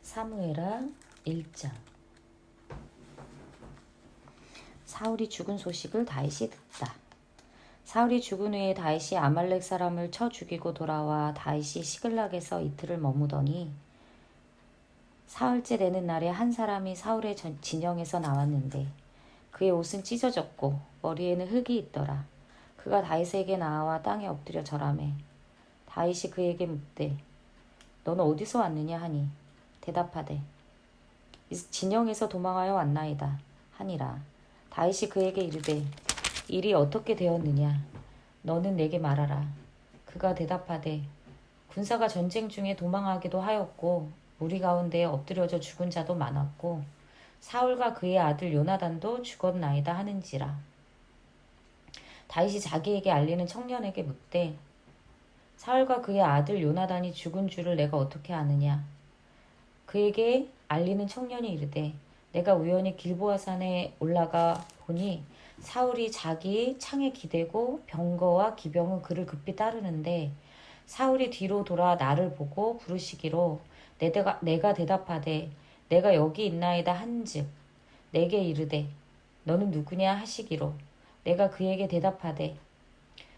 사무엘하 1장. 사울이 죽은 소식을 다윗이 듣다. 사울이 죽은 후에 다윗이 아말렉 사람을 쳐 죽이고 돌아와 다윗이 시글락에서 이틀을 머무더니 사흘째 되는 날에 한 사람이 사울의 진영에서 나왔는데 그의 옷은 찢어졌고 머리에는 흙이 있더라. 그가 다윗에게 나와 땅에 엎드려 절하매 다윗이 그에게 묻되 너는 어디서 왔느냐 하니 대답하되 진영에서 도망하여 왔나이다 하니라. 다윗이 그에게 이르되 일이 어떻게 되었느냐 너는 내게 말하라. 그가 대답하되 군사가 전쟁 중에 도망하기도 하였고 무리 가운데에 엎드려져 죽은 자도 많았고 사울과 그의 아들 요나단도 죽었나이다 하는지라. 다윗이 자기에게 알리는 청년에게 묻되 사울과 그의 아들 요나단이 죽은 줄을 내가 어떻게 아느냐. 그에게 알리는 청년이 이르되 내가 우연히 길보아 산에 올라가 보니 사울이 자기 창에 기대고 병거와 기병은 그를 급히 따르는데 사울이 뒤로 돌아 나를 보고 부르시기로 내가 대답하되 내가 여기 있나이다 한즉 내게 이르되 너는 누구냐 하시기로 내가 그에게 대답하되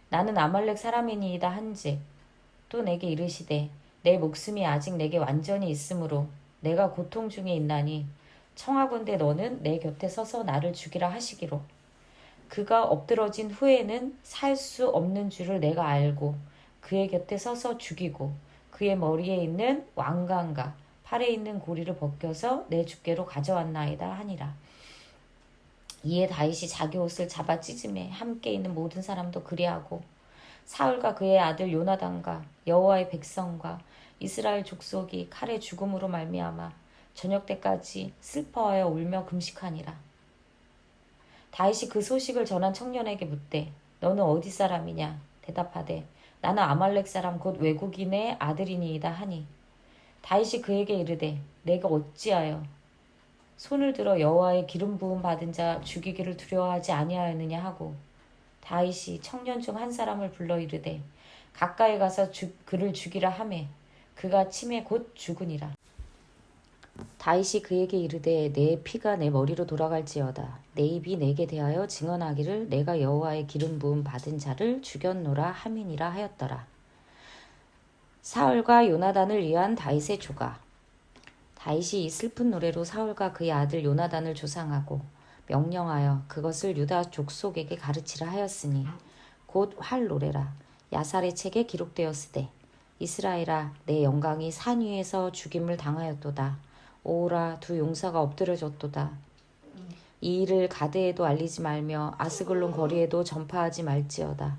나는 아말렉 사람이니이다 한즉 또 내게 이르시되 내 목숨이 아직 내게 완전히 있으므로 내가 고통 중에 있나니 청하건대 너는 내 곁에 서서 나를 죽이라 하시기로 그가 엎드러진 후에는 살 수 없는 줄을 내가 알고 그의 곁에 서서 죽이고 그의 머리에 있는 왕관과 팔에 있는 고리를 벗겨서 내 주께로 가져왔나이다 하니라. 이에 다윗이 자기 옷을 잡아 찢음에 함께 있는 모든 사람도 그리하고 사울과 그의 아들 요나단과 여호와의 백성과 이스라엘 족속이 칼의 죽음으로 말미암아 저녁 때까지 슬퍼하여 울며 금식하니라. 다윗이 그 소식을 전한 청년에게 묻되 너는 어디 사람이냐 대답하되 나는 아말렉 사람 곧 외국인의 아들이니이다 하니 다윗이 그에게 이르되 내가 어찌하여 손을 들어 여호와의 기름 부음 받은 자 죽이기를 두려워하지 아니하였느냐 하고 다윗이 청년 중 한 사람을 불러 이르되 가까이 가서 그를 죽이라 하매 그가 침에 곧 죽으니라. 다윗이 그에게 이르되 내 피가 내 머리로 돌아갈지어다. 내 입이 내게 대하여 증언하기를 내가 여호와의 기름 부음 받은 자를 죽였노라 함이니라 하였더라. 사울과 요나단을 위한 다윗의 조가. 다윗이 이 슬픈 노래로 사울과 그의 아들 요나단을 조상하고 명령하여 그것을 유다 족속에게 가르치라 하였으니 곧 활 노래라. 야살의 책에 기록되었으되 이스라엘아 내 영광이 산 위에서 죽임을 당하였도다. 오라 두 용사가 엎드려졌도다. 이 일을 가드에도 알리지 말며 아스글론 거리에도 전파하지 말지어다.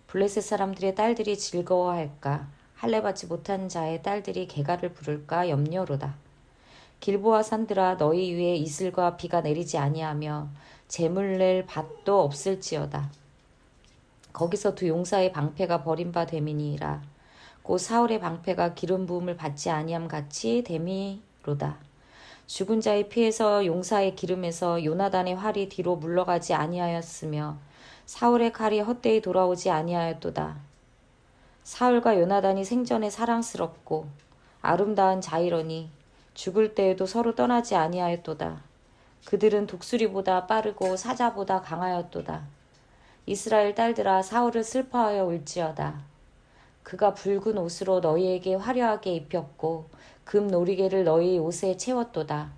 블레셋 사람들의 딸들이 즐거워할까 할례받지 못한 자의 딸들이 개가를 부를까 염려로다. 길보아 산들아 너희 위에 이슬과 비가 내리지 아니하며 재물 낼 밭도 없을지어다. 거기서 두 용사의 방패가 버린 바 됨이니라. 곧 사울의 방패가 기름 부음을 받지 아니함 같이 됨이로다. 죽은 자의 피에서 용사의 기름에서 요나단의 활이 뒤로 물러가지 아니하였으며 사울의 칼이 헛되이 돌아오지 아니하였도다. 사울과 요나단이 생전에 사랑스럽고 아름다운 자이러니 죽을 때에도 서로 떠나지 아니하였도다. 그들은 독수리보다 빠르고 사자보다 강하였도다. 이스라엘 딸들아 사울을 슬퍼하여 울지어다. 그가 붉은 옷으로 너희에게 화려하게 입혔고 금 놀이개를 너희 옷에 채웠도다.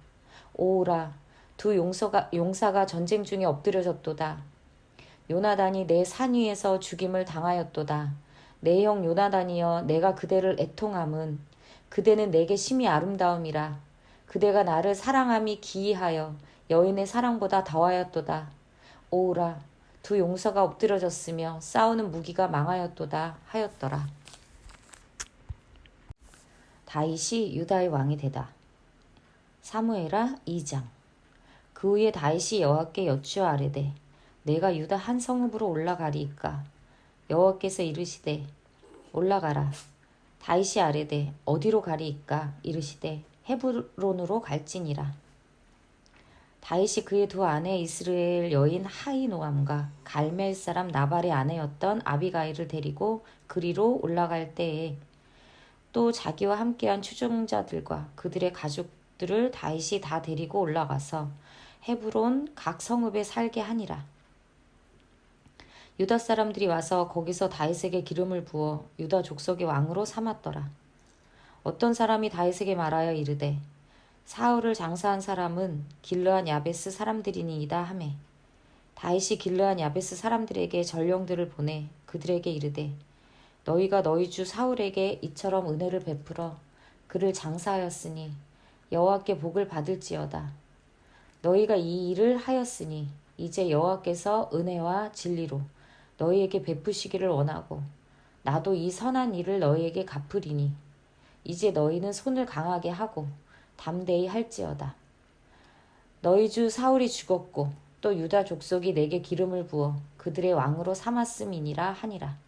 오라 두 용사가 전쟁 중에 엎드려졌도다. 요나단이 내 산 위에서 죽임을 당하였도다. 내 형 요나단이여 내가 그대를 애통함은 그대는 내게 심히 아름다움이라. 그대가 나를 사랑함이 기이하여 여인의 사랑보다 더하였도다. 오라 두 용사가 엎드려졌으며 싸우는 무기가 망하였도다 하였더라. 다윗이 유다의 왕이 되다. 사무엘하 2장. 그 후에 다윗이 여호와께 여쭈어 아뢰되 내가 유다 한 성읍으로 올라가리이까. 여호와께서 이르시되 올라가라. 다윗이 아뢰되 어디로 가리이까. 이르시되 헤브론으로 갈지니라. 다윗이 그의 두 아내 이스라엘 여인 하이노암과 갈멜 사람 나발의 아내였던 아비가일을 데리고 그리로 올라갈 때에 또 자기와 함께한 추종자들과 그들의 가족들을 다윗이 다 데리고 올라가서 헤브론 각 성읍에 살게 하니라. 유다 사람들이 와서 거기서 다윗에게 기름을 부어 유다 족속의 왕으로 삼았더라. 어떤 사람이 다윗에게 말하여 이르되 사울을 장사한 사람은 길르한 야베스 사람들이니이다 하매 다윗이 길르한 야베스 사람들에게 전령들을 보내 그들에게 이르되 너희가 너희 주 사울에게 이처럼 은혜를 베풀어 그를 장사하였으니 여호와께 복을 받을지어다. 너희가 이 일을 하였으니 이제 여호와께서 은혜와 진리로 너희에게 베푸시기를 원하고 나도 이 선한 일을 너희에게 갚으리니 이제 너희는 손을 강하게 하고 담대히 할지어다. 너희 주 사울이 죽었고 또 유다 족속이 내게 기름을 부어 그들의 왕으로 삼았음이니라 하니라.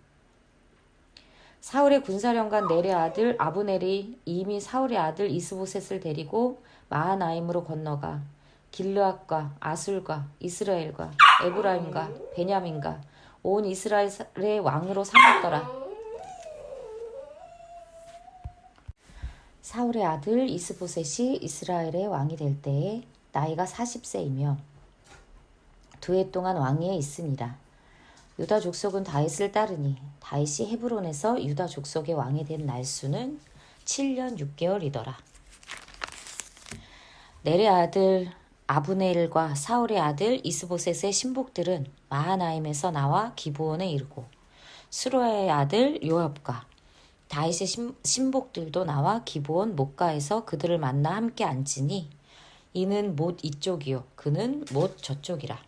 사울의 군사령관 넬의 아들 아브넬이 이미 사울의 아들 이스보셋을 데리고 마하나임으로 건너가 길르앗과 아술과 이스라엘과 에브라임과 베냐민과 온 이스라엘의 왕으로 삼았더라. 사울의 아들 이스보셋이 이스라엘의 왕이 될 때에 나이가 40세이며 2해 동안 왕위에 있으니라. 유다 족속은 다윗을 따르니 다윗이 헤브론에서 유다 족속의 왕이 된 날수는 7년 6개월이더라. 넬의 아들 아브넬과 사울의 아들 이스보셋의 신복들은 마하나임에서 나와 기브온에 이르고 수로야의 아들 요압과 다윗의 신복들도 나와 기브온 목가에서 그들을 만나 함께 앉으니 이는 못 이쪽이요 그는 못 저쪽이라.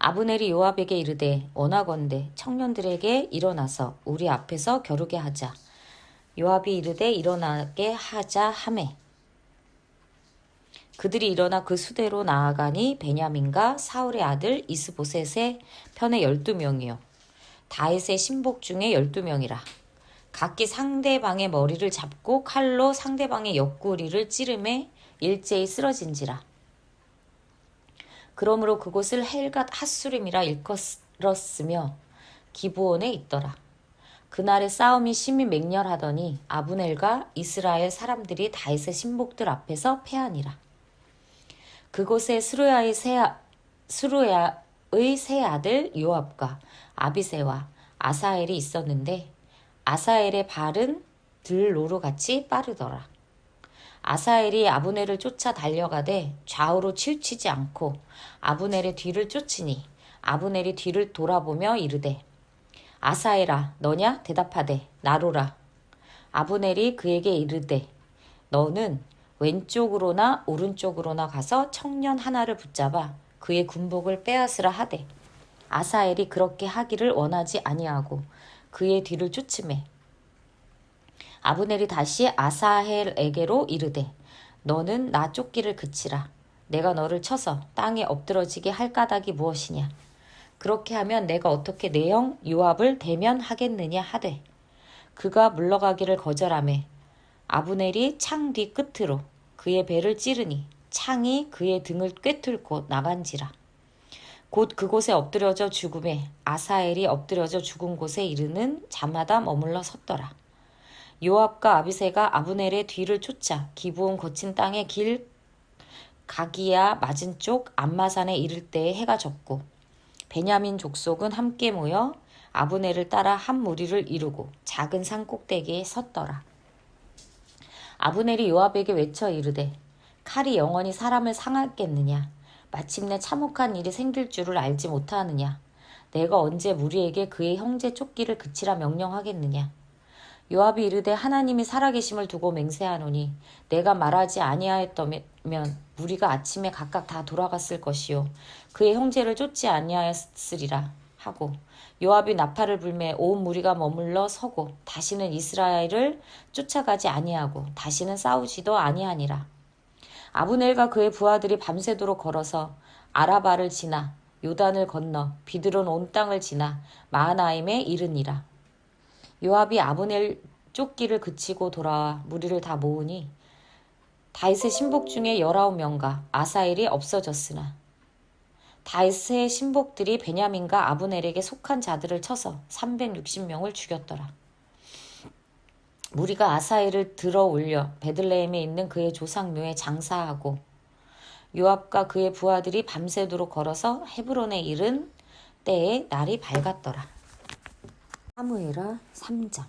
아브넬이 요압에게 이르되 원하건대 청년들에게 일어나서 우리 앞에서 겨루게 하자. 요압이 이르되 일어나게 하자 하매 그들이 일어나 그 수대로 나아가니 베냐민과 사울의 아들 이스보셋의 편에 12명이요 다윗의 신복 중에 12명이라. 각기 상대방의 머리를 잡고 칼로 상대방의 옆구리를 찌르매 일제히 쓰러진지라. 그러므로 그곳을 헬갓 핫수림이라 일컬었으며 기브온에 있더라. 그날의 싸움이 심히 맹렬하더니 아브넬과 이스라엘 사람들이 다윗의 신복들 앞에서 패하니라. 그곳에 수루야의 세 아들 요압과 아비새와 아사엘이 있었는데 아사엘의 발은 들노루같이 빠르더라. 아사엘이 아브넬을 쫓아 달려가되 좌우로 치우치지 않고 아브넬의 뒤를 쫓으니 아브넬이 뒤를 돌아보며 이르되 아사엘아 너냐? 대답하되 나로라. 아브넬이 그에게 이르되 너는 왼쪽으로나 오른쪽으로나 가서 청년 하나를 붙잡아 그의 군복을 빼앗으라 하되 아사엘이 그렇게 하기를 원하지 아니하고 그의 뒤를 쫓으매 아브넬이 다시 아사헬에게로 이르되 너는 나 쫓기를 그치라. 내가 너를 쳐서 땅에 엎드러지게 할 까닭이 무엇이냐. 그렇게 하면 내가 어떻게 내 형 요압을 대면하겠느냐 하되 그가 물러가기를 거절하매 아브넬이 창 뒤 끝으로 그의 배를 찌르니 창이 그의 등을 꿰뚫고 나간지라. 곧 그곳에 엎드려져 죽음에 아사엘이 엎드려져 죽은 곳에 이르는 자마다 머물러 섰더라. 요압과 아비새가 아브넬의 뒤를 쫓아 기브온 거친 땅의 길 가기야 맞은 쪽 암마산에 이를 때에 해가 졌고 베냐민 족속은 함께 모여 아브넬을 따라 한 무리를 이루고 작은 산 꼭대기에 섰더라. 아브넬이 요압에게 외쳐 이르되 칼이 영원히 사람을 상하겠느냐. 마침내 참혹한 일이 생길 줄을 알지 못하느냐. 내가 언제 무리에게 그의 형제 쫓기를 그치라 명령하겠느냐. 요압이 이르되 하나님이 살아계심을 두고 맹세하노니 내가 말하지 아니하였다면 무리가 아침에 각각 다 돌아갔을 것이요 그의 형제를 쫓지 아니하였으리라 하고 요압이 나팔을 불매 온 무리가 머물러 서고 다시는 이스라엘을 쫓아가지 아니하고 다시는 싸우지도 아니하니라. 아브넬과 그의 부하들이 밤새도록 걸어서 아라바를 지나 요단을 건너 비드론 온 땅을 지나 마하나임에 이르니라. 요압이 아브넬 쫓기를 그치고 돌아와 무리를 다 모으니 다윗의 신복 중에 19명과 아사엘이 없어졌으나 다윗의 신복들이 베냐민과 아브넬에게 속한 자들을 쳐서 360명을 죽였더라. 무리가 아사엘을 들어 올려 베들레헴에 있는 그의 조상묘에 장사하고 요압과 그의 부하들이 밤새도록 걸어서 헤브론에 이른 때에 날이 밝았더라. 사무엘하 3장.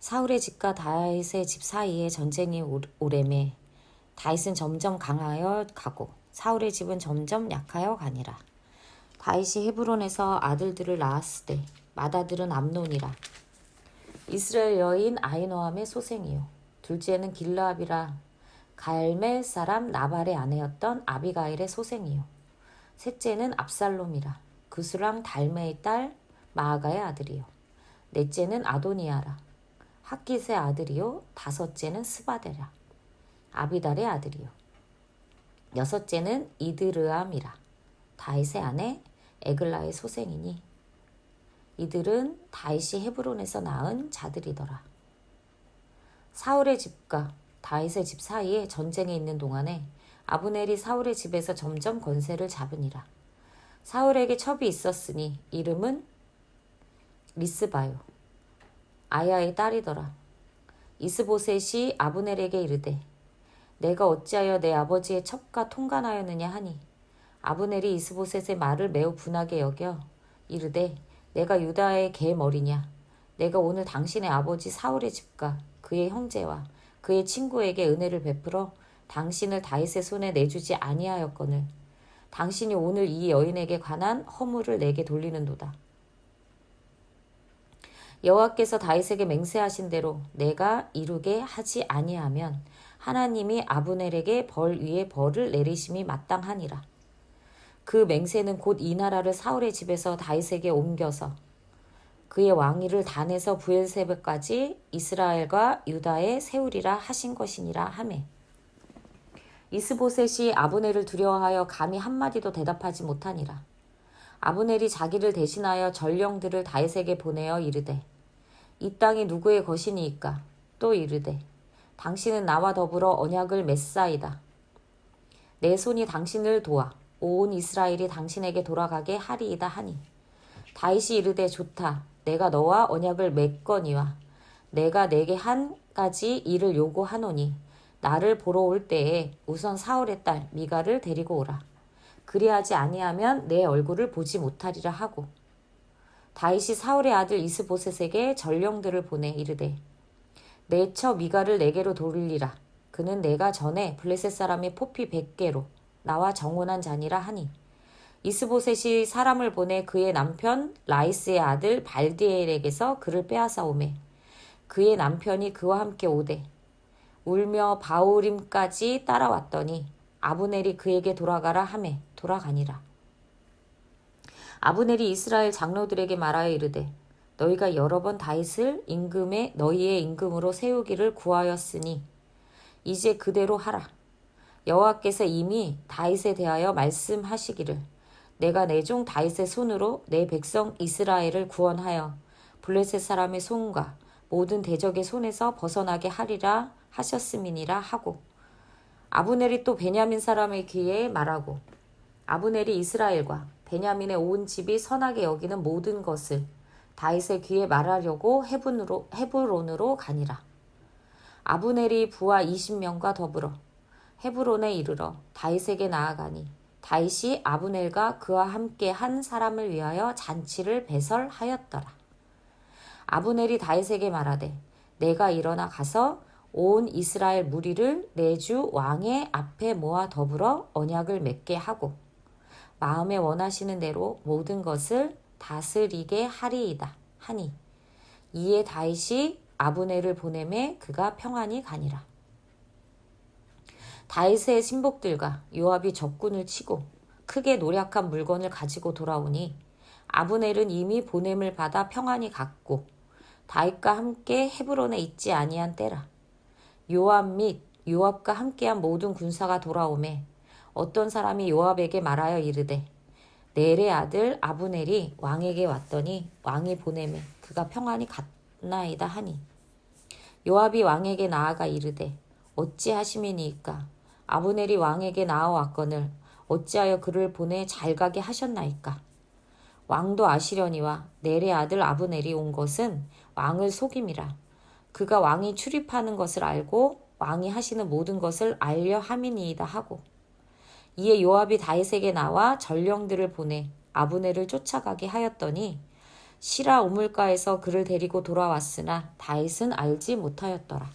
사울의 집과 다윗의 집 사이에 전쟁이 오래매 다윗은 점점 강하여 가고 사울의 집은 점점 약하여 가니라. 다윗이 헤브론에서 아들들을 낳았을 때 맏아들은 암논이라. 이스라엘 여인 아히노함의 소생이요 둘째는 길르압이라 갈멜 사람 나발의 아내였던 아비가일의 소생이요 셋째는 압살롬이라. 그수랑 달메의 딸 마아가의 아들이요 넷째는 아도니아라. 학깃의 아들이요 다섯째는 스바데라. 아비달의 아들이요 여섯째는 이드르암이라. 다윗의 아내 에글라의 소생이니 이들은 다윗이 헤브론에서 낳은 자들이더라. 사울의 집과 다윗의 집 사이에 전쟁에 있는 동안에 아브넬이 사울의 집에서 점점 권세를 잡으니라. 사울에게 첩이 있었으니 이름은 리스바요 아야의 딸이더라. 이스보셋이 아브넬에게 이르되 내가 어찌하여 내 아버지의 첩과 통간하였느냐 하니 아브넬이 이스보셋의 말을 매우 분하게 여겨 이르되 내가 유다의 개머리냐. 내가 오늘 당신의 아버지 사울의 집과 그의 형제와 그의 친구에게 은혜를 베풀어 당신을 다윗의 손에 내주지 아니하였거늘 당신이 오늘 이 여인에게 관한 허물을 내게 돌리는도다. 여호와께서 다윗에게 맹세하신 대로 내가 이루게 하지 아니하면 하나님이 아브넬에게 벌 위에 벌을 내리심이 마땅하니라. 그 맹세는 곧 이 나라를 사울의 집에서 다윗에게 옮겨서 그의 왕위를 단에서 브엘세바까지 이스라엘과 유다에 세우리라 하신 것이니라 하매 이스보셋이 아브넬을 두려워하여 감히 한마디도 대답하지 못하니라. 아브넬이 자기를 대신하여 전령들을 다윗에게 보내어 이르되 이 땅이 누구의 것이니이까. 또 이르되 당신은 나와 더불어 언약을 맺사이다. 내 손이 당신을 도와 온 이스라엘이 당신에게 돌아가게 하리이다 하니 다윗이 이르되 좋다. 내가 너와 언약을 맺거니와 내가 내게 한 가지 일을 요구하노니 나를 보러 올 때에 우선 사울의 딸 미가를 데리고 오라. 그리하지 아니하면 내 얼굴을 보지 못하리라 하고 다윗이 사울의 아들 이스보셋에게 전령들을 보내 이르되 내 처 미가를 내게로 돌리라. 그는 내가 전에 블레셋 사람의 포피 100개로 나와 정혼한 자니라 하니 이스보셋이 사람을 보내 그의 남편 라이스의 아들 발디엘에게서 그를 빼앗아 오매 그의 남편이 그와 함께 오되 울며 바우림까지 따라왔더니 아브넬이 그에게 돌아가라 하매 돌아가니라. 아브넬이 이스라엘 장로들에게 말하여 이르되 너희가 여러 번 다윗을 임금에 너희의 임금으로 세우기를 구하였으니 이제 그대로 하라. 여호와께서 이미 다윗에 대하여 말씀하시기를 내가 내 종 다윗의 손으로 내 백성 이스라엘을 구원하여 블레셋 사람의 손과 모든 대적의 손에서 벗어나게 하리라 하셨음이니라 하고 아브넬이 또 베냐민 사람의 귀에 말하고 아브넬이 이스라엘과 베냐민의 온 집이 선하게 여기는 모든 것을 다윗의 귀에 말하려고 헤브론으로 가니라. 아브넬이 부하 20명과 더불어 헤브론에 이르러 다윗에게 나아가니 다윗이 아브넬과 그와 함께 한 사람을 위하여 잔치를 배설하였더라. 아브넬이 다윗에게 말하되 내가 일어나 가서 온 이스라엘 무리를 내 주 왕의 앞에 모아 더불어 언약을 맺게 하고 마음에 원하시는 대로 모든 것을 다스리게 하리이다 하니 이에 다윗이 아브넬을 보내매 그가 평안히 가니라. 다윗의 신복들과 요압이 적군을 치고 크게 노력한 물건을 가지고 돌아오니 아브넬은 이미 보냄을 받아 평안히 갔고 다윗과 함께 헤브론에 있지 아니한 때라. 요압 및 요압과 함께한 모든 군사가 돌아오매 어떤 사람이 요압에게 말하여 이르되 넬의 아들 아브넬이 왕에게 왔더니 왕이 보내매 그가 평안히 갔나이다 하니 요압이 왕에게 나아가 이르되 어찌하심이니이까. 아브넬이 왕에게 나아왔거늘 어찌하여 그를 보내 잘 가게 하셨나이까. 왕도 아시려니와 넬의 아들 아브넬이 온 것은 왕을 속임이라. 그가 왕이 출입하는 것을 알고 왕이 하시는 모든 것을 알려 함이니이다 하고, 이에 요압이 다윗에게 나와 전령들을 보내 아브넬을 쫓아가게 하였더니 시라 우물가에서 그를 데리고 돌아왔으나 다윗은 알지 못하였더라.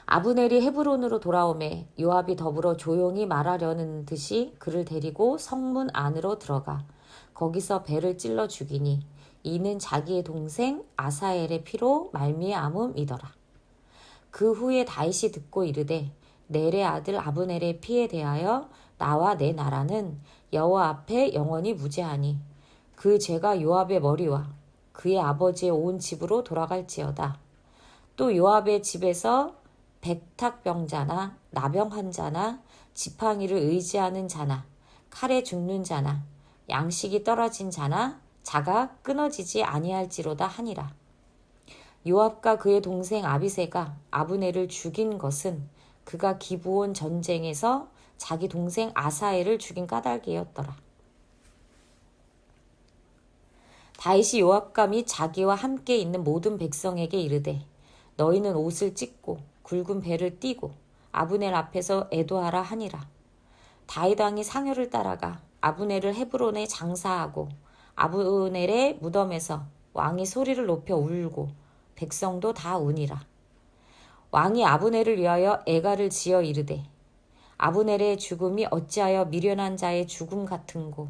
아브넬이 헤브론으로 돌아오매 요압이 더불어 조용히 말하려는 듯이 그를 데리고 성문 안으로 들어가 거기서 배를 찔러 죽이니 이는 자기의 동생 아사엘의 피로 말미암음이더라. 그 후에 다윗이 듣고 이르되 넬의 아들 아브넬의 피에 대하여 나와 내 나라는 여호와 앞에 영원히 무죄하니 그 죄가 요압의 머리와 그의 아버지의 온 집으로 돌아갈지어다. 또 요압의 집에서 백탁병자나 나병 환자나 지팡이를 의지하는 자나 칼에 죽는 자나 양식이 떨어진 자나 자가 끊어지지 아니할지로다 하니라. 요압과 그의 동생 아비새가 아브넬을 죽인 것은 그가 기브온 전쟁에서 자기 동생 아사엘을 죽인 까닭이었더라. 다윗이 요압과 및 자기와 함께 있는 모든 백성에게 이르되 너희는 옷을 찢고 굵은 배를 띠고 아브넬 앞에서 애도하라 하니라. 다윗 왕이 상효를 따라가 아브넬을 헤브론에 장사하고 아브넬의 무덤에서 왕이 소리를 높여 울고 백성도 다 우니라. 왕이 아브넬을 위하여 애가를 지어 이르되 아브넬의 죽음이 어찌하여 미련한 자의 죽음 같은고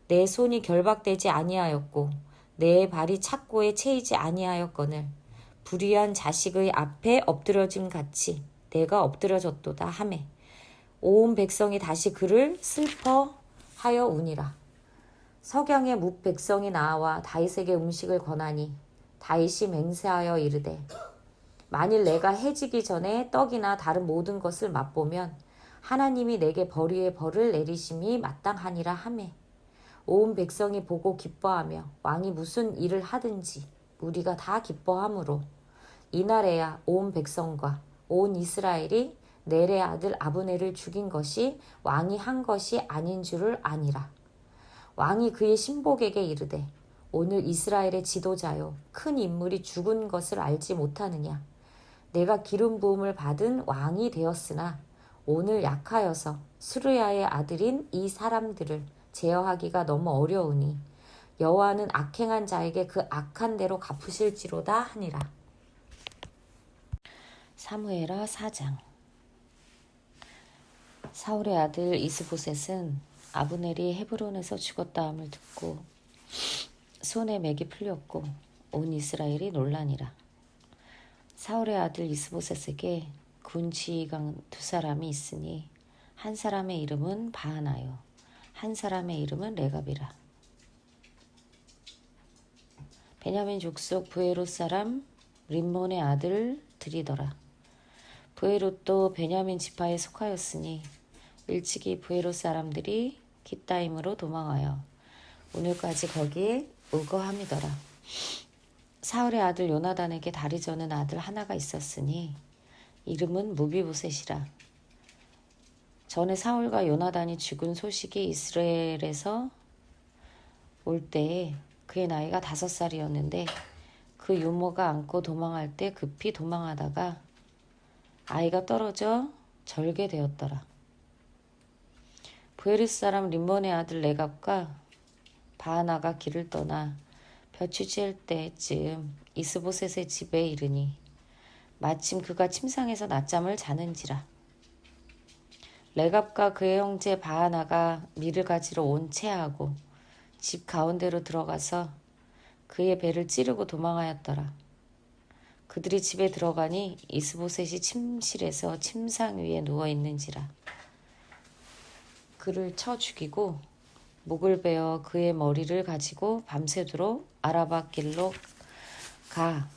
내 손이 결박되지 아니하였고 내 발이 착고에 채이지 아니하였거늘 불의한 자식의 앞에 엎드러짐 같이 내가 엎드려졌도다 하매 온 백성이 다시 그를 슬퍼하여 우니라. 석양에 뭇 백성이 나와 다윗에게 음식을 권하니 다윗이 맹세하여 이르되 만일 내가 해지기 전에 떡이나 다른 모든 것을 맛보면 하나님이 내게 벌이의 벌을 내리심이 마땅하니라 하매 온 백성이 보고 기뻐하며 왕이 무슨 일을 하든지 우리가 다 기뻐하므로 이날에야 온 백성과 온 이스라엘이 넬의 아들 아브넬을 죽인 것이 왕이 한 것이 아닌 줄을 아니라. 왕이 그의 신복에게 이르되 오늘 이스라엘의 지도자요 큰 인물이 죽은 것을 알지 못하느냐. 내가 기름 부음을 받은 왕이 되었으나 오늘 약하여서 스루야의 아들인 이 사람들을 제어하기가 너무 어려우니 여호와는 악행한 자에게 그 악한 대로 갚으실지로다 하니라. 사무엘하 4장. 사울의 아들 이스보셋은 아브넬이 헤브론에서 죽었다함을 듣고 손에 맥이 풀렸고 온 이스라엘이 놀라니라. 사울의 아들 이스보셋에게 군지휘관 두 사람이 있으니 한 사람의 이름은 바하나요 한 사람의 이름은 레갑이라. 베냐민 족속 브에롯 사람 림몬의 아들들이더라. 브에롯도 베냐민 지파에 속하였으니 일찍이 브에롯 사람들이 깃다임으로 도망하여 오늘까지 거기에 우거함이더라. 사울의 아들 요나단에게 다리 저는 아들 하나가 있었으니 이름은 무비보셋이라. 전에 사울과 요나단이 죽은 소식이 이스라엘에서 올 때에 그의 나이가 5살이었는데 그 유모가 안고 도망할 때 급히 도망하다가 아이가 떨어져 절게 되었더라. 브에롯 사람 림몬의 아들 레갑과 바하나가 길을 떠나 볕이 쬐을 때쯤 이스보셋의 집에 이르니 마침 그가 침상에서 낮잠을 자는지라. 레갑과 그의 형제 바하나가 밀을 가지러 온 채하고 집 가운데로 들어가서 그의 배를 찌르고 도망하였더라. 그들이 집에 들어가니 이스보셋이 침실에서 침상 위에 누워 있는지라. 그를 쳐 죽이고 목을 베어 그의 머리를 가지고 밤새도록 아라바 길로 가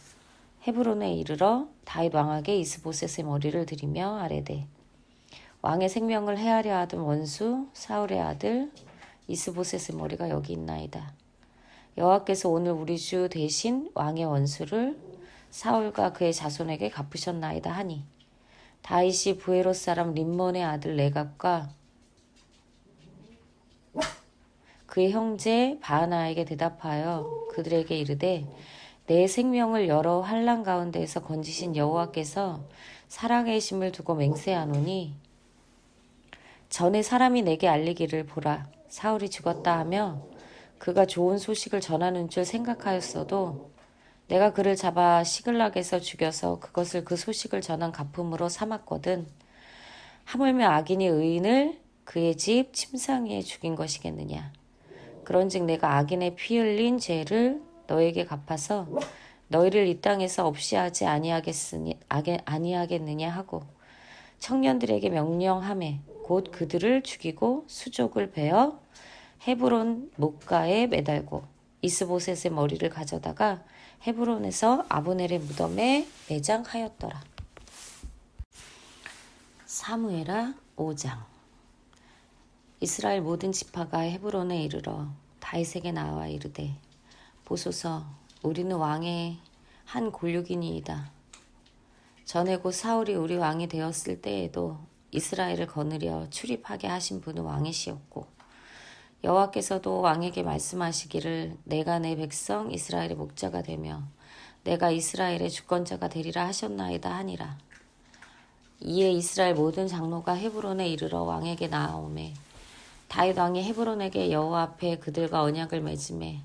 헤브론에 이르러 다윗 왕에게 이스보셋의 머리를 들이며 아뢰되 왕의 생명을 해하려 하던 원수 사울의 아들 이스보셋의 머리가 여기 있나이다. 여호와께서 오늘 우리 주 대신 왕의 원수를 사울과 그의 자손에게 갚으셨나이다 하니 다윗이 브에롯 사람 림몬의 아들 레갑과 그의 형제 바하나에게 대답하여 그들에게 이르되 내 생명을 여러 환난 가운데에서 건지신 여호와께서 살아계심을 두고 맹세하노니 전에 사람이 내게 알리기를 보라 사울이 죽었다 하며 그가 좋은 소식을 전하는 줄 생각하였어도 내가 그를 잡아 시글락에서 죽여서 그것을 그 소식을 전한 가품으로 삼았거든. 하물며 악인이 의인을 그의 집 침상위에 죽인 것이겠느냐. 그런즉 내가 악인의 피 흘린 죄를 너에게 갚아서 너희를 이 땅에서 없이 하지 아니하겠느냐 하고 청년들에게 명령하매 곧 그들을 죽이고 수족을 베어 헤브론 목가에 매달고 이스보셋의 머리를 가져다가 헤브론에서 아브넬의 무덤에 매장하였더라. 사무엘하 5장. 이스라엘 모든 지파가 헤브론에 이르러 다윗에게 나와 이르되 보소서 우리는 왕의 한 골육이니이다. 전에 곧 사울이 우리 왕이 되었을 때에도 이스라엘을 거느려 출입하게 하신 분은 왕이시었고 여호와께서도 왕에게 말씀하시기를 내가 내 백성 이스라엘의 목자가 되며 내가 이스라엘의 주권자가 되리라 하셨나이다 하니라. 이에 이스라엘 모든 장로가 헤브론에 이르러 왕에게 나아오매 다윗 왕이 헤브론에게 여호와 앞에 그들과 언약을 맺음에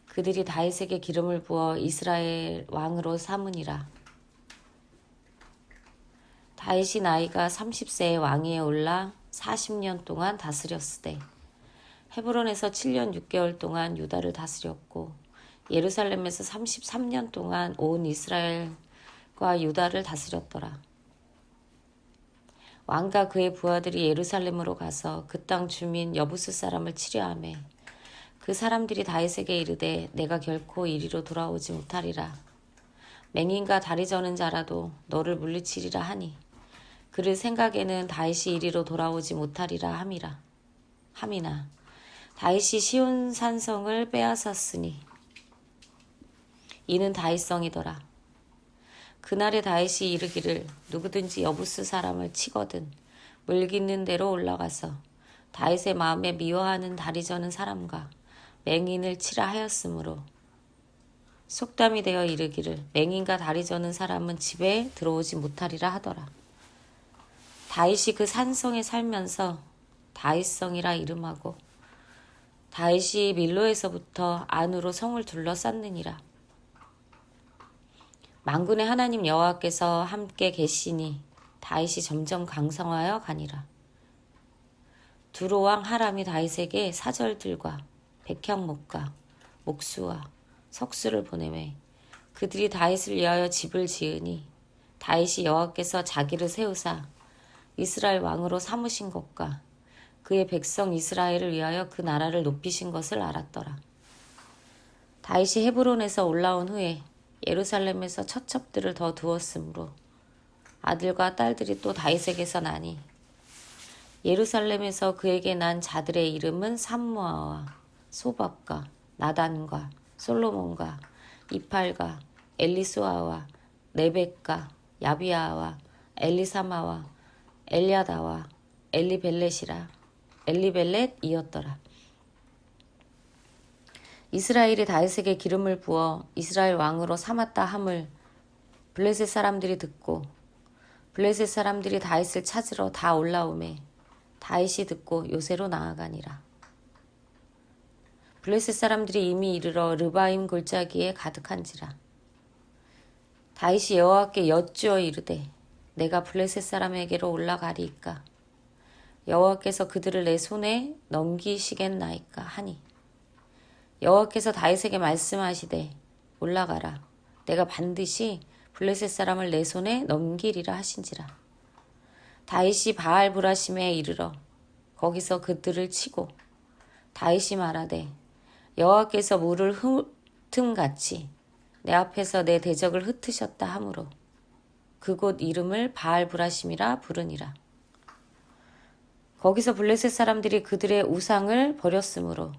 그들이 다윗에게 기름을 부어 이스라엘 왕으로 삼으니라. 다윗이 나이가 30세에 왕위에 올라 40년 동안 다스렸으되 헤브론에서 7년 6개월 동안 유다를 다스렸고 예루살렘에서 33년 동안 온 이스라엘과 유다를 다스렸더라. 왕과 그의 부하들이 예루살렘으로 가서 그 땅 주민 여부스 사람을 치려하매 그 사람들이 다윗에게 이르되 내가 결코 이리로 돌아오지 못하리라. 맹인과 다리 저는 자라도 너를 물리치리라 하니 그를 생각에는 다윗이 이리로 돌아오지 못하리라 함이나 다윗이 시온 산성을 빼앗았으니 이는 다윗성이더라. 그날에 다윗이 이르기를 누구든지 여부스 사람을 치거든 물깃는 대로 올라가서 다윗의 마음에 미워하는 다리 저는 사람과 맹인을 치라 하였으므로 속담이 되어 이르기를 맹인과 다리 저는 사람은 집에 들어오지 못하리라 하더라. 다윗이 그 산성에 살면서 다윗성이라 이름하고 다윗이 밀로에서부터 안으로 성을 둘러쌌느니라. 만군의 하나님 여호와께서 함께 계시니 다윗이 점점 강성하여 가니라. 두로왕 하람이 다윗에게 사절들과 백향목과 목수와 석수를 보내매 그들이 다윗을 위하여 집을 지으니 다윗이 여호와께서 자기를 세우사 이스라엘 왕으로 삼으신 것과 그의 백성 이스라엘을 위하여 그 나라를 높이신 것을 알았더라. 다윗이 헤브론에서 올라온 후에 예루살렘에서 처첩들을 더 두었으므로 아들과 딸들이 또 다윗에게서 나니 예루살렘에서 그에게 난 자들의 이름은 삼무아와 소밥과 나단과 솔로몬과 이팔과 엘리수아와 레벡과 야비아와 엘리사마와 엘리아다와 엘리벨렛이었더라. 이스라엘이 다윗에게 기름을 부어 이스라엘 왕으로 삼았다 함을 블레셋 사람들이 듣고 블레셋 사람들이 다윗을 찾으러 다 올라오매 다윗이 듣고 요새로 나아가니라. 블레셋 사람들이 이미 이르러 르바임 골짜기에 가득한지라. 다윗이 여호와께 여쭈어 이르되 내가 블레셋 사람에게로 올라가리이까 여호와께서 그들을 내 손에 넘기시겠나이까 하니 여호와께서 다윗에게 말씀하시되 올라가라 내가 반드시 블레셋 사람을 내 손에 넘기리라 하신지라. 다윗이 바알 브라심에 이르러 거기서 그들을 치고 다윗이 말하되 여호와께서 물을 흠같이 내 앞에서 내 대적을 흩으셨다 하므로 그곳 이름을 바알 브라심이라 부르니라. 거기서 블레셋 사람들이 그들의 우상을 버렸으므로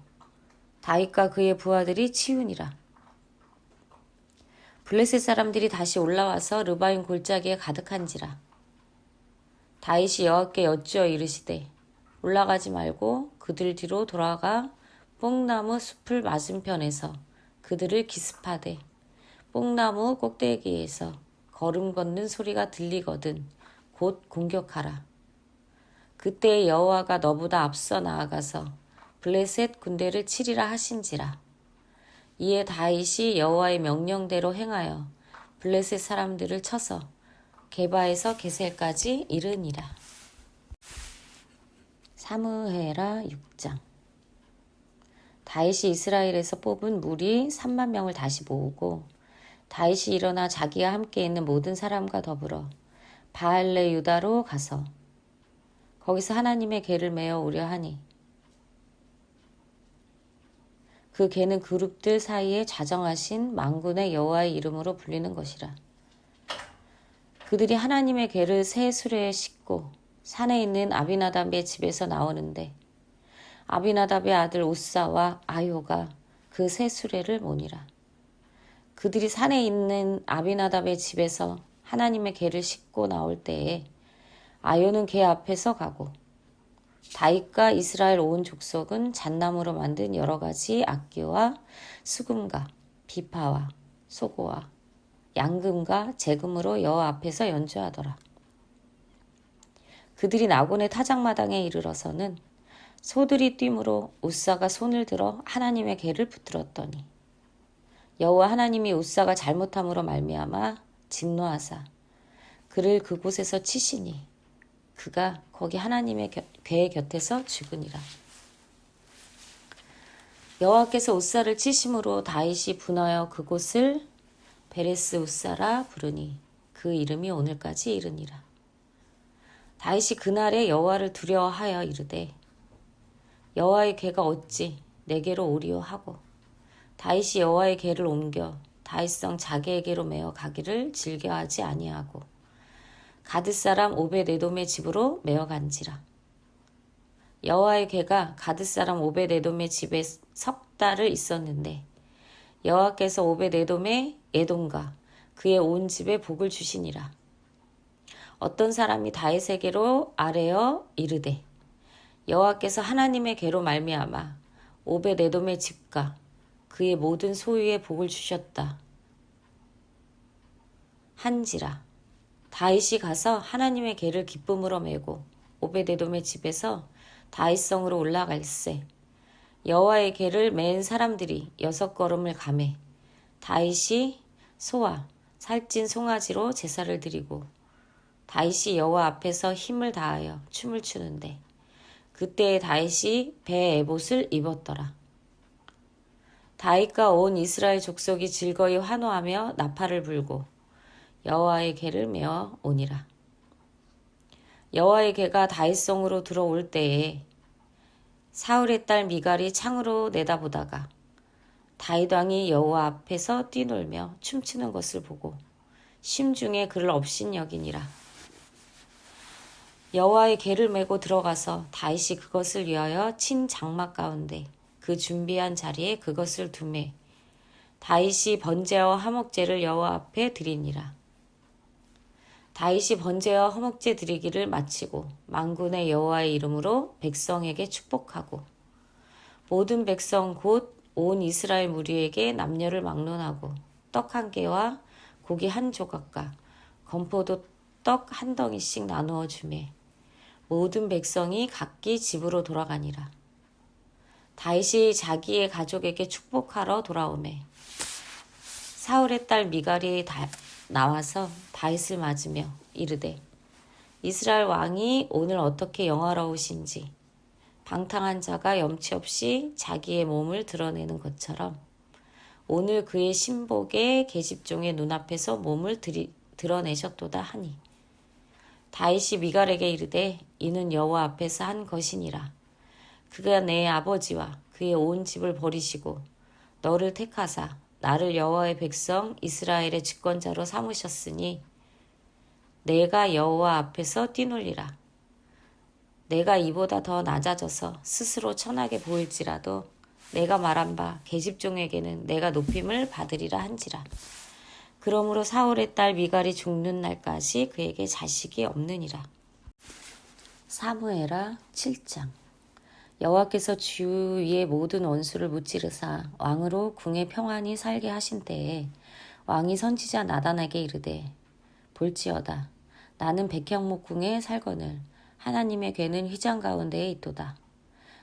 다윗과 그의 부하들이 치우니라. 블레셋 사람들이 다시 올라와서 르바임 골짜기에 가득한지라. 다윗이 여호와께 여쭈어 이르시되 올라가지 말고 그들 뒤로 돌아가 뽕나무 숲을 맞은편에서 그들을 기습하되 뽕나무 꼭대기에서 걸음 걷는 소리가 들리거든 곧 공격하라. 그때 여호와가 너보다 앞서 나아가서 블레셋 군대를 치리라 하신지라. 이에 다윗이 여호와의 명령대로 행하여 블레셋 사람들을 쳐서 게바에서 게셀까지 이르니라. 사무엘하 6장. 다윗이 이스라엘에서 뽑은 무리 3만 명을 다시 모으고 다윗이 일어나 자기와 함께 있는 모든 사람과 더불어 바알레 유다로 가서 거기서 하나님의 궤를 메어 오려 하니 그 궤는 그룹들 사이에 좌정하신 만군의 여호와의 이름으로 불리는 것이라. 그들이 하나님의 궤를 새 수레에 싣고 산에 있는 아비나답의 집에서 나오는데 아비나답의 아들 우사와 아요가 그 새 수레를 모니라. 그들이 산에 있는 아비나답의 집에서 하나님의 궤를 싣고 나올 때에 아요는 궤 앞에서 가고 다윗과 이스라엘 온 족속은 잣나무로 만든 여러 가지 악기와 수금과 비파와 소고와 양금과 재금으로 여호와 앞에서 연주하더라. 그들이 나곤의 타작마당에 이르러서는 소들이 뛰므로 우사가 손을 들어 하나님의 궤를 붙들었더니 여호와 하나님이 우사가 잘못함으로 말미암아 진노하사 그를 그곳에서 치시니 그가 거기 하나님의 궤 곁에서 죽으니라. 여호와께서 우사를 치심으로 다윗이 분하여 그곳을 베레스 우사라 부르니 그 이름이 오늘까지 이르니라. 다윗이 그날에 여호와를 두려워하여 이르되 여호와의 궤가 어찌 내게로 오리요 하고 다윗이 여호와의 궤를 옮겨 다윗성 자기에게로 메어 가기를 즐겨하지 아니하고 가드 사람 오벳에돔의 집으로 메어 간지라. 여호와의 궤가 가드 사람 오벳에돔의 집에 석 달을 있었는데 여호와께서 오벳에돔의 에돔과 그의 온 집에 복을 주시니라. 어떤 사람이 다윗에게로 아뢰어 이르되 여호와께서 하나님의 궤로 말미암아 오벳에돔의 집과 그의 모든 소유에 복을 주셨다 한지라. 다윗이 가서 하나님의 궤를 기쁨으로 메고 오벳에돔의 집에서 다윗성으로 올라갈새 여호와의 궤를 맨 사람들이 6걸음을 가매 다윗이 소와 살찐 송아지로 제사를 드리고 다윗이 여호와 앞에서 힘을 다하여 춤을 추는데 그때에 다윗이 배 에봇을 입었더라. 다윗과 온 이스라엘 족속이 즐거이 환호하며 나팔을 불고 여호와의 궤를 메어 오니라. 여호와의 궤가 다윗성으로 들어올 때에 사울의 딸 미갈이 창으로 내다보다가 다윗 왕이 여호와 앞에서 뛰놀며 춤추는 것을 보고 심중에 그를 업신여기니라. 여호와의 궤를 메고 들어가서 다윗이 그것을 위하여 친 장막 가운데 그 준비한 자리에 그것을 두매 다윗이 번제와 화목제를 여호와 앞에 드리니라. 다윗이 번제와 화목제 드리기를 마치고 만군의 여호와의 이름으로 백성에게 축복하고 모든 백성 곧 온 이스라엘 무리에게 남녀를 막론하고 떡 1개와 고기 1조각과 건포도 떡 1덩이씩 나누어 주매 모든 백성이 각기 집으로 돌아가니라. 다윗이 자기의 가족에게 축복하러 돌아오매 사울의 딸 미갈이 나와서 다윗을 맞으며 이르되 이스라엘 왕이 오늘 어떻게 영화로우신지 방탕한 자가 염치 없이 자기의 몸을 드러내는 것처럼 오늘 그의 신복의 계집종의 눈앞에서 몸을 드러내셨도다 하니 다윗이 미갈에게 이르되 이는 여호와 앞에서 한 것이니라. 그가 내 아버지와 그의 온 집을 버리시고 너를 택하사 나를 여호와의 백성 이스라엘의 집권자로 삼으셨으니 내가 여호와 앞에서 뛰놀리라. 내가 이보다 더 낮아져서 스스로 천하게 보일지라도 내가 말한 바 계집종에게는 내가 높임을 받으리라 한지라. 그러므로 사울의 딸 미갈이 죽는 날까지 그에게 자식이 없느니라. 사무엘하 7장. 여호와께서 주위의 모든 원수를 무찌르사 왕으로 궁에 평안히 살게 하신 때에 왕이 선지자 나단에게 이르되 볼지어다 나는 백향목궁에 살거늘 하나님의 궤는 휘장 가운데에 있도다.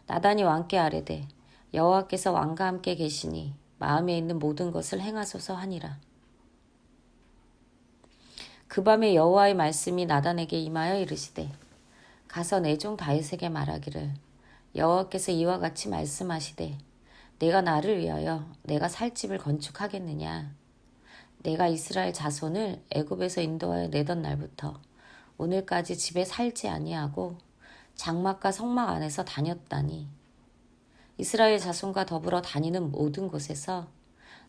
나단이 왕께 아뢰되 여호와께서 왕과 함께 계시니 마음에 있는 모든 것을 행하소서 하니라. 그 밤에 여호와의 말씀이 나단에게 임하여 이르시되 가서 내 종 다윗에게 말하기를 여호와께서 이와 같이 말씀하시되 내가 나를 위하여 내가 살 집을 건축하겠느냐. 내가 이스라엘 자손을 애굽에서 인도하여 내던 날부터 오늘까지 집에 살지 아니하고 장막과 성막 안에서 다녔다니 이스라엘 자손과 더불어 다니는 모든 곳에서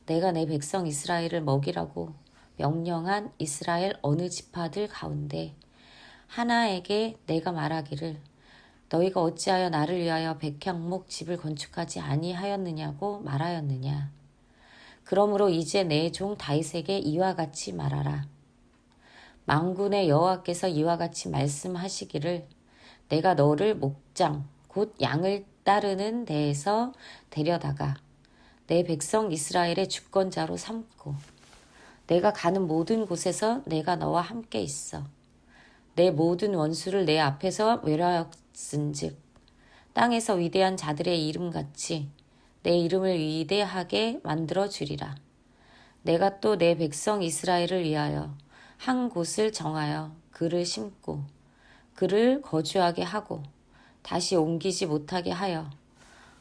내가 내 백성 이스라엘을 먹이라고 명령한 이스라엘 어느 지파들 가운데 하나에게 내가 말하기를 너희가 어찌하여 나를 위하여 백향목 집을 건축하지 아니하였느냐고 말하였느냐. 그러므로 이제 내 종 다윗에게 이와 같이 말하라. 만군의 여호와께서 이와 같이 말씀하시기를 내가 너를 목장 곧 양을 따르는 데에서 데려다가 내 백성 이스라엘의 주권자로 삼고 내가 가는 모든 곳에서 내가 너와 함께 있어 내 모든 원수를 내 앞에서 멸하였은즉 땅에서 위대한 자들의 이름같이 내 이름을 위대하게 만들어 주리라. 내가 또 내 백성 이스라엘을 위하여 한 곳을 정하여 그를 심고 그를 거주하게 하고 다시 옮기지 못하게 하여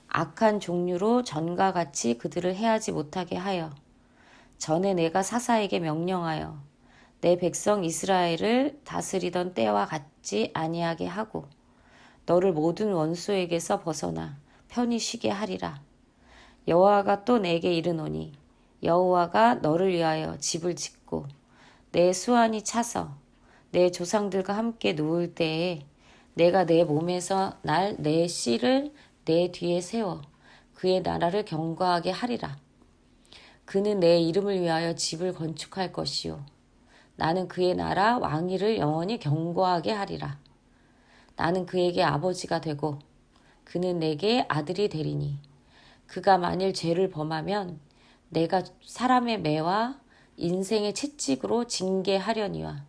악한 종류로 전과 같이 그들을 해하지 못하게 하여 전에 내가 사사에게 명령하여 내 백성 이스라엘을 다스리던 때와 같지 아니하게 하고 너를 모든 원수에게서 벗어나 편히 쉬게 하리라. 여호와가 또 내게 이르노니 여호와가 너를 위하여 집을 짓고 내 수완이 차서 내 조상들과 함께 누울 때에 내가 내 몸에서 날 내 씨를 내 뒤에 세워 그의 나라를 경고하게 하리라. 그는 내 이름을 위하여 집을 건축할 것이요 나는 그의 나라 왕위를 영원히 경고하게 하리라. 나는 그에게 아버지가 되고 그는 내게 아들이 되리니 그가 만일 죄를 범하면 내가 사람의 매와 인생의 채찍으로 징계하려니와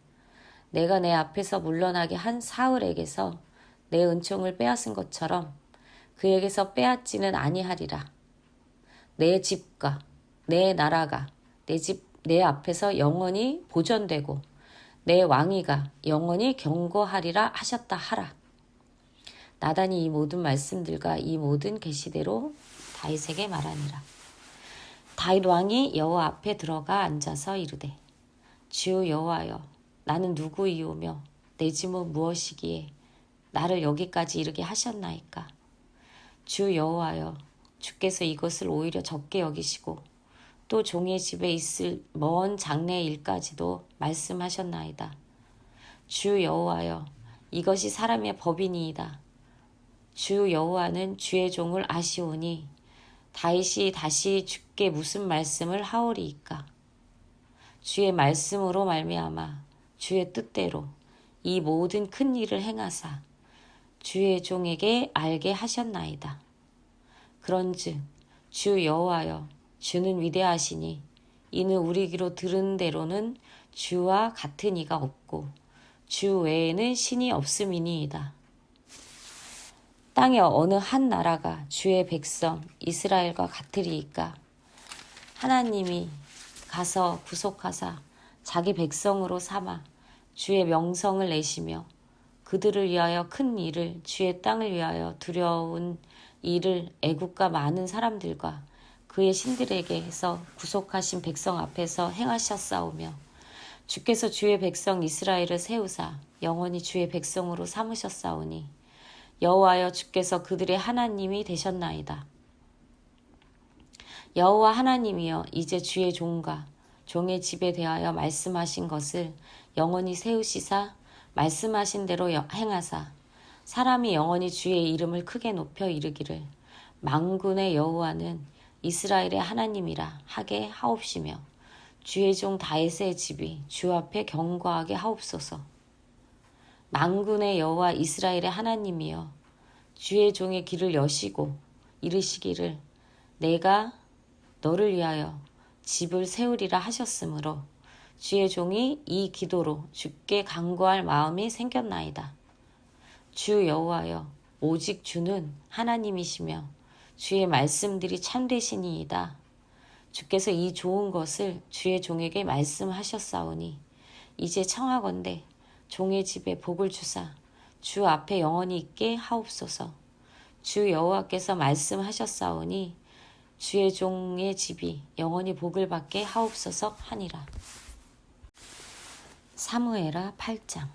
내가 내 앞에서 물러나게 한 사울에게서 내 은총을 빼앗은 것처럼 그에게서 빼앗지는 아니하리라. 내 집과 내 나라가 내 앞에서 영원히 보존되고 내 왕위가 영원히 경고하리라 하셨다 하라. 나단이 이 모든 말씀들과 이 모든 계시대로 다윗에게 말하니라. 다윗 왕이 여호와 앞에 들어가 앉아서 이르되 주 여호와여 나는 누구이오며 내 짐은 무엇이기에 나를 여기까지 이르게 하셨나이까. 주 여호와여 주께서 이것을 오히려 적게 여기시고 또 종의 집에 있을 먼 장래의 일까지도 말씀하셨나이다. 주 여호와여 이것이 사람의 법이니이다. 주 여호와는 주의 종을 아시오니 다윗이 다시 주께 무슨 말씀을 하오리이까. 주의 말씀으로 말미암아 주의 뜻대로 이 모든 큰 일을 행하사 주의 종에게 알게 하셨나이다. 그런즉 주 여호와여 주는 위대하시니 이는 우리 귀로 들은 대로는 주와 같은 이가 없고 주 외에는 신이 없음이니이다. 땅의 어느 한 나라가 주의 백성 이스라엘과 같으리이까. 하나님이 가서 구속하사 자기 백성으로 삼아 주의 명성을 내시며 그들을 위하여 큰 일을 주의 땅을 위하여 두려운 일을 애국과 많은 사람들과 그의 신들에게서 구속하신 백성 앞에서 행하셨사오며 주께서 주의 백성 이스라엘을 세우사 영원히 주의 백성으로 삼으셨사오니 여호와여 주께서 그들의 하나님이 되셨나이다. 여호와 하나님이여 이제 주의 종과 종의 집에 대하여 말씀하신 것을 영원히 세우시사 말씀하신 대로 행하사 사람이 영원히 주의 이름을 크게 높여 이르기를 만군의 여호와는 이스라엘의 하나님이라 하게 하옵시며 주의 종 다윗의 집이 주 앞에 경고하게 하옵소서. 만군의 여호와 이스라엘의 하나님이여 주의 종의 길을 여시고 이르시기를 내가 너를 위하여 집을 세우리라 하셨으므로 주의 종이 이 기도로 주께 간구할 마음이 생겼나이다. 주 여호와여, 오직 주는 하나님이시며 주의 말씀들이 참되시니이다. 주께서 이 좋은 것을 주의 종에게 말씀하셨사오니 이제 청하건대 종의 집에 복을 주사 주 앞에 영원히 있게 하옵소서. 주 여호와께서 말씀하셨사오니 주의 종의 집이 영원히 복을 받게 하옵소서 하니라. 사무엘하 8장.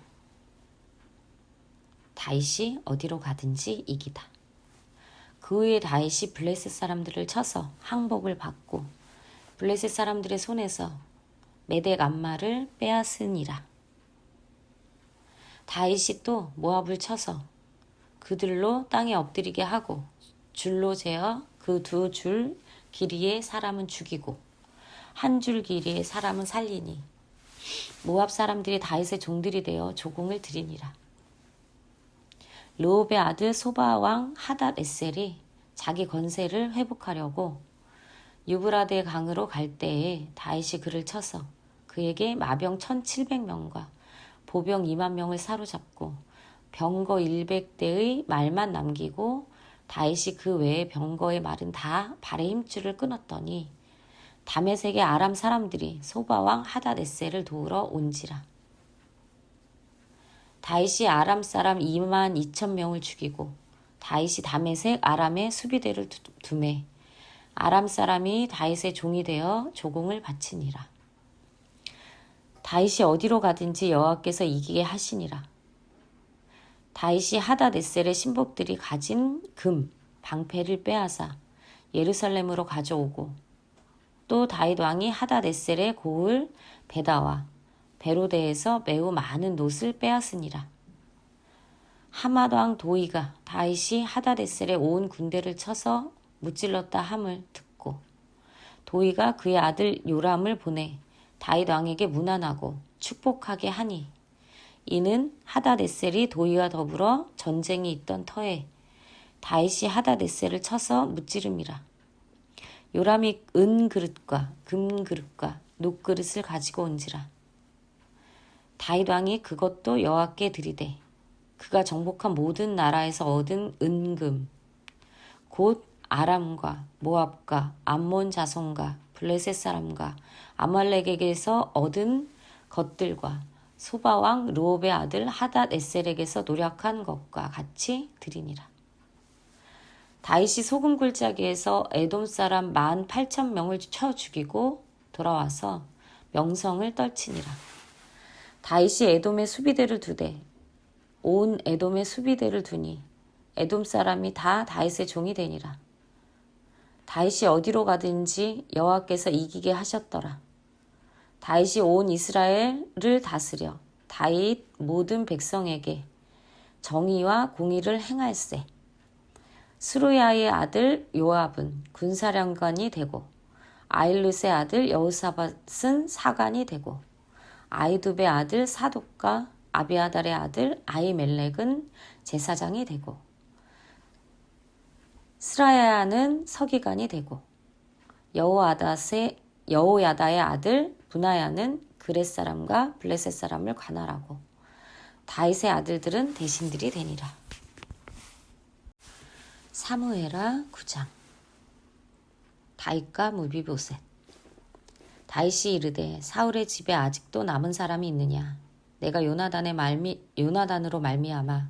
다윗이 어디로 가든지 이기다. 그 후에 다윗이 블레셋 사람들을 쳐서 항복을 받고 블레셋 사람들의 손에서 메덱 암마를 빼앗으니라. 다윗이 또 모압을 쳐서 그들로 땅에 엎드리게 하고 줄로 재어 그 2줄 길이의 사람은 죽이고 한 줄 길이의 사람은 살리니 모압 사람들이 다윗의 종들이 되어 조공을 드리니라. 르홉의 아들 소바 왕 하닷 에셀이 자기 권세를 회복하려고 유브라데 강으로 갈 때에 다윗이 그를 쳐서 그에게 마병 1700명과 보병 2만 명을 사로잡고 병거 100대의 말만 남기고 다윗이 그 외의 병거의 말은 다 발의 힘줄을 끊었더니 다메섹의 아람 사람들이 소바 왕 하닷 에셀을 도우러 온지라. 다윗이 아람 사람 2만 2천 명을 죽이고 다윗이 다메섹 아람의 수비대를 두매 아람 사람이 다윗의 종이 되어 조공을 바치니라. 다윗이 어디로 가든지 여호와께서 이기게 하시니라. 다윗이 하닷 에셀의 신복들이 가진 금, 방패를 빼앗아 예루살렘으로 가져오고 또 다윗 왕이 하닷 에셀의 고을 베다와 베로데에서 매우 많은 놋을 빼앗으니라. 하맛 왕 도이가 다윗이 하닷 에셀의 온 군대를 쳐서 무찔렀다 함을 듣고 도이가 그의 아들 요람을 보내 다윗 왕에게 문안하고 축복하게 하니 이는 하닷 에셀이 도이와 더불어 전쟁이 있던 터에 다윗이 하닷 에셀을 쳐서 무찌름이라. 요람이 은 그릇과 금 그릇과 녹 그릇을 가지고 온지라. 다윗 왕이 그것도 여호와께 드리되 그가 정복한 모든 나라에서 얻은 은금 곧 아람과 모압과 암몬 자손과 블레셋 사람과 아말렉에게서 얻은 것들과 소바왕 르홉의 아들 하닷 에셀에게서 노력한 것과 같이 드리니라. 다윗이 소금 굴짜기에서 에돔 사람 18,000명을 쳐 죽이고 돌아와서 명성을 떨치니라. 다윗이 에돔의 수비대를 두되 온 에돔의 수비대를 두니 에돔 사람이 다 다윗의 종이 되니라. 다윗이 어디로 가든지 여호와께서 이기게 하셨더라. 다윗이 온 이스라엘을 다스려 다윗 모든 백성에게 정의와 공의를 행할세. 스루야의 아들 요압은 군사령관이 되고 아일룻의 아들 여호사밧은 사관이 되고 아이두베의 아들 사독과 아비아달의 아들 아히멜렉은 제사장이 되고 스라야는 서기관이 되고 여호야다의 아들 분하야는 그렛 사람과 블레셋 사람을 관할하고 다윗의 아들들은 대신들이 되니라. 사무엘하 9장. 다윗과 무비보셋. 다윗이 이르되 사울의 집에 아직도 남은 사람이 있느냐. 내가 요나단으로 말미암아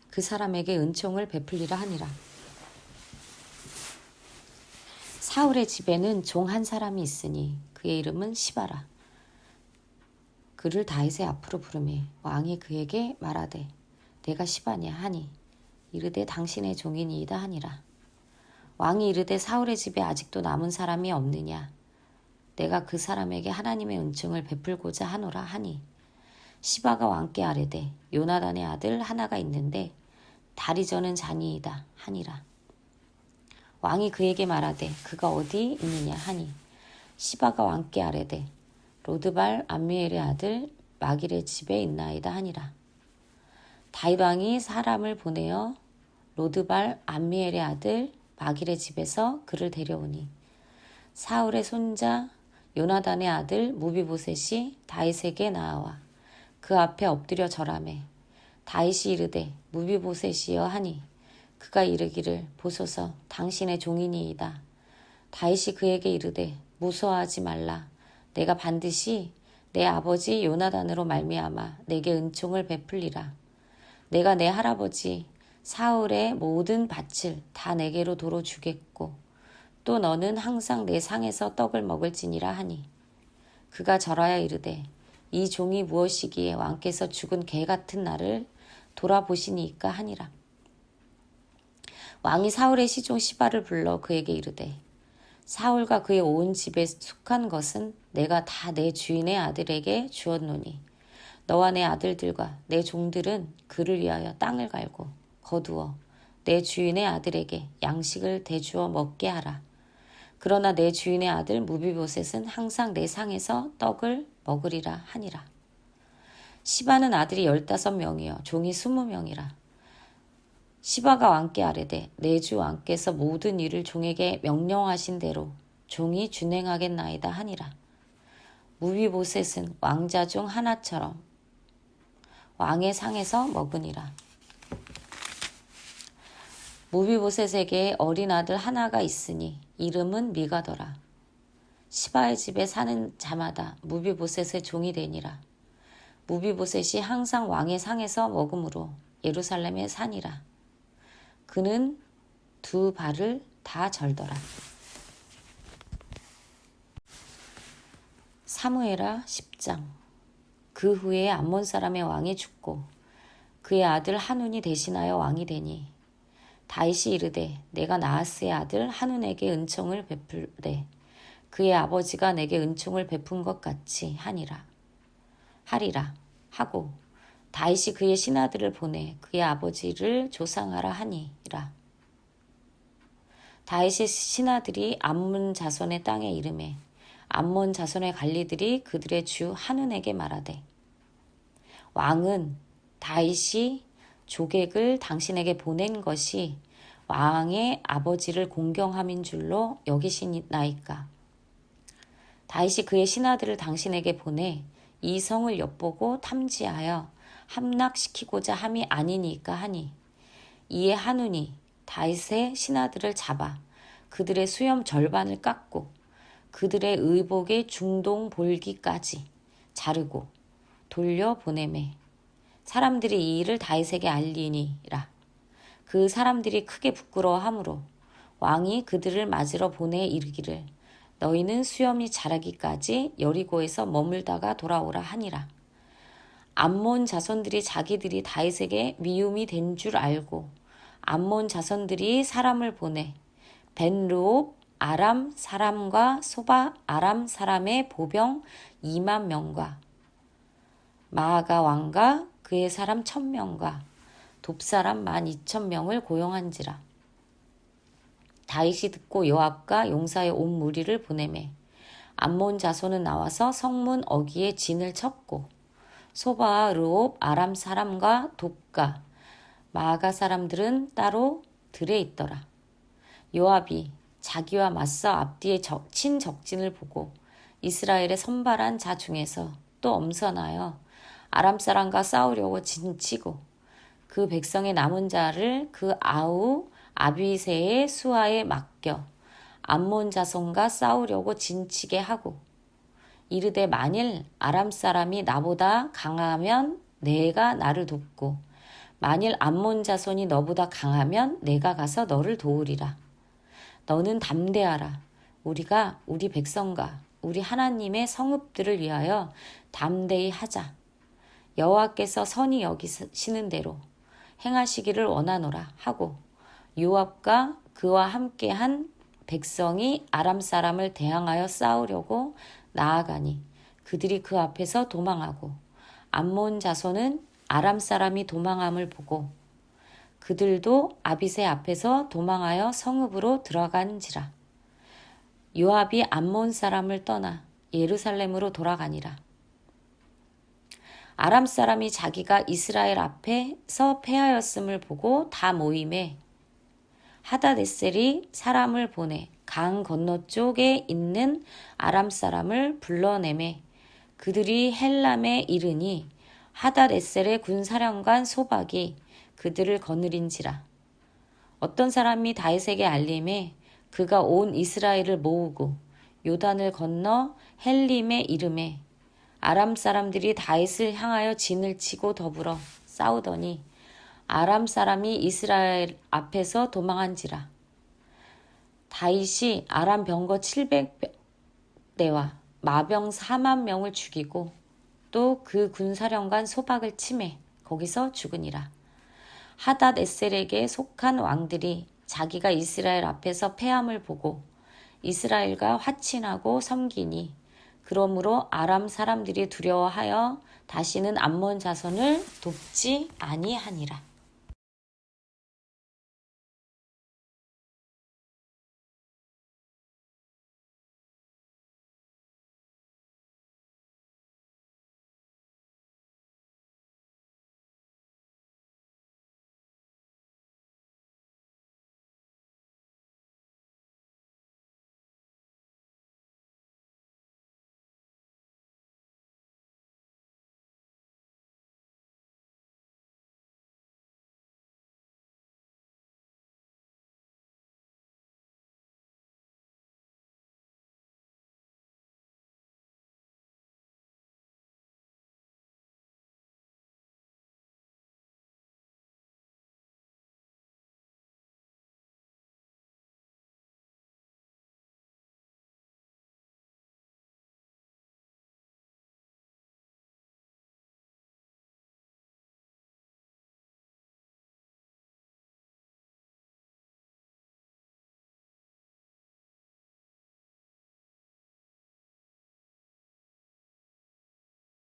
그 사람에게 은총을 베풀리라 하니라. 사울의 집에는 종 한 사람이 있으니 그의 이름은 시바라. 그를 다윗의 앞으로 부르매 왕이 그에게 말하되 내가 시바냐 하니 이르되 당신의 종이니이다 하니라. 왕이 이르되 사울의 집에 아직도 남은 사람이 없느냐. 내가 그 사람에게 하나님의 은총을 베풀고자 하노라 하니 시바가 왕께 아뢰되 요나단의 아들 하나가 있는데 다리 저는 자니이다 하니라. 왕이 그에게 말하되 그가 어디 있느냐 하니 시바가 왕께 아뢰되 로드발 암미엘의 아들 마길의 집에 있나이다 하니라. 다윗 왕이 사람을 보내어 로드발 암미엘의 아들 마길의 집에서 그를 데려오니 사울의 손자 요나단의 아들 무비보셋이 다윗에게 나아와 그 앞에 엎드려 절하매 다윗이 이르되 무비보셋이여 하니 그가 이르기를 보소서 당신의 종이니이다. 다윗이 그에게 이르되 무서워하지 말라. 내가 반드시 내 아버지 요나단으로 말미암아 내게 은총을 베풀리라. 내가 내 할아버지 사울의 모든 밭을 다 내게로 도로 주겠고 또 너는 항상 내 상에서 떡을 먹을지니라 하니 그가 절하여 이르되 이 종이 무엇이기에 왕께서 죽은 개 같은 나를 돌아보시니이까 하니라. 왕이 사울의 시종 시바를 불러 그에게 이르되 사울과 그의 온 집에 속한 것은 내가 다 내 주인의 아들에게 주었노니 너와 내 아들들과 내 종들은 그를 위하여 땅을 갈고 거두어 내 주인의 아들에게 양식을 대주어 먹게 하라. 그러나 내 주인의 아들 무비보셋은 항상 내 상에서 떡을 먹으리라 하니라. 시바는 아들이 15명이요 종이 20명이라. 시바가 왕께 아뢰되 내 주 왕께서 모든 일을 종에게 명령하신 대로 종이 준행하겠나이다 하니라. 무비보셋은 왕자 중 하나처럼 왕의 상에서 먹으니라. 무비보셋에게 어린 아들 하나가 있으니 이름은 미가더라. 시바의 집에 사는 자마다 무비보셋의 종이 되니라. 무비보셋이 항상 왕의 상에서 먹으므로 예루살렘에 사니라. 그는 두 발을 다 절더라. 사무엘하 10장. 그 후에 암몬 사람의 왕이 죽고 그의 아들 한운이 대신하여 왕이 되니 다윗이 이르되 내가 나하스의 아들 한운에게 은총을 베풀되 그의 아버지가 내게 은총을 베푼 것 같이 하리라 하고 다윗이 그의 신하들을 보내 그의 아버지를 조상하라 하니라. 다윗의 신하들이 암몬 자손의 땅에 이르매 암몬 자손의 관리들이 그들의 주 한운에게 말하되 왕은 다윗이 조객을 당신에게 보낸 것이 왕의 아버지를 공경함인 줄로 여기시나이까. 다윗이 그의 신하들을 당신에게 보내 이 성을 엿보고 탐지하여 함락시키고자 함이 아니니까 하니 이에 한운이 다윗의 신하들을 잡아 그들의 수염 절반을 깎고 그들의 의복의 중동 볼기까지 자르고 돌려 보내매 사람들이 이 일을 다윗에게 알리니라. 그 사람들이 크게 부끄러워하므로 왕이 그들을 맞으러 보내 이르기를 너희는 수염이 자라기까지 여리고에서 머물다가 돌아오라 하니라. 암몬 자손들이 자기들이 다윗에게 미움이 된 줄 알고 암몬 자손들이 사람을 보내 벤르옵 아람 사람과 소바 아람 사람의 보병 2만 명과 마아가 왕과 그의 사람 1000명과 돕사람 12,000명을 고용한지라. 다윗이 듣고 요압과 용사의 온 무리를 보내매 암몬 자손은 나와서 성문 어귀에 진을 쳤고 소바와 르옵 아람 사람과 돕과 마아가 사람들은 따로 들에 있더라. 요압이 자기와 맞서 앞뒤에 친 적진을 보고 이스라엘의 선발한 자 중에서 또 엄선하여 아람 사람과 싸우려고 진치고 그 백성의 남은 자를 그 아우 아비새의 수하에 맡겨 암몬 자손과 싸우려고 진치게 하고 이르되 만일 아람 사람이 나보다 강하면 내가 나를 돕고 만일 암몬 자손이 너보다 강하면 내가 가서 너를 도우리라. 너는 담대하라. 우리가 우리 백성과 우리 하나님의 성읍들을 위하여 담대히 하자. 여호와께서 선히 여기시는 대로 행하시기를 원하노라 하고 요압과 그와 함께한 백성이 아람 사람을 대항하여 싸우려고 나아가니 그들이 그 앞에서 도망하고 암몬 자손은 아람 사람이 도망함을 보고 그들도 아비새 앞에서 도망하여 성읍으로 들어간지라. 요압이 암몬 사람을 떠나 예루살렘으로 돌아가니라. 아람 사람이 자기가 이스라엘 앞에서 패하였음을 보고 다 모임에 하다데셀이 사람을 보내 강 건너쪽에 있는 아람 사람을 불러내매 그들이 헬람에 이르니 하닷에셀의 군사령관 소박이 그들을 거느린지라. 어떤 사람이 다윗에게 알림해 그가 온 이스라엘을 모으고 요단을 건너 헬림에 이르매 아람 사람들이 다윗을 향하여 진을 치고 더불어 싸우더니 아람 사람이 이스라엘 앞에서 도망한지라. 다윗이 아람 병거 700대와 마병 4만 명을 죽이고 또 그 군사령관 소박을 치매 거기서 죽으니라. 하닷에셀에게 속한 왕들이 자기가 이스라엘 앞에서 패함을 보고 이스라엘과 화친하고 섬기니 그러므로 아람 사람들이 두려워하여 다시는 암몬 자손을 돕지 아니하니라.